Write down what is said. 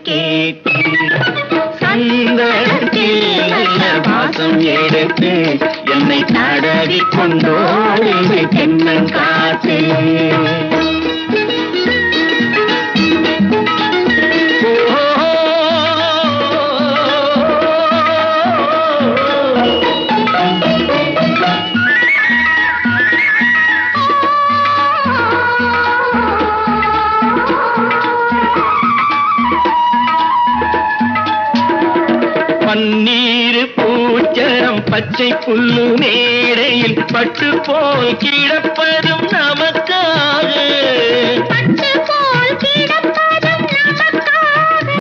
கேட்டு சந்தனத்தில் நல்ல வாசம் எடுத்து என்னை தடவி கொண்டோடு தென்னன் காத்து பன்னீர் பூச்சரம் பச்சை புல்லு மேடையில் பட்டு போல் கிடப்பதும் நமக்காக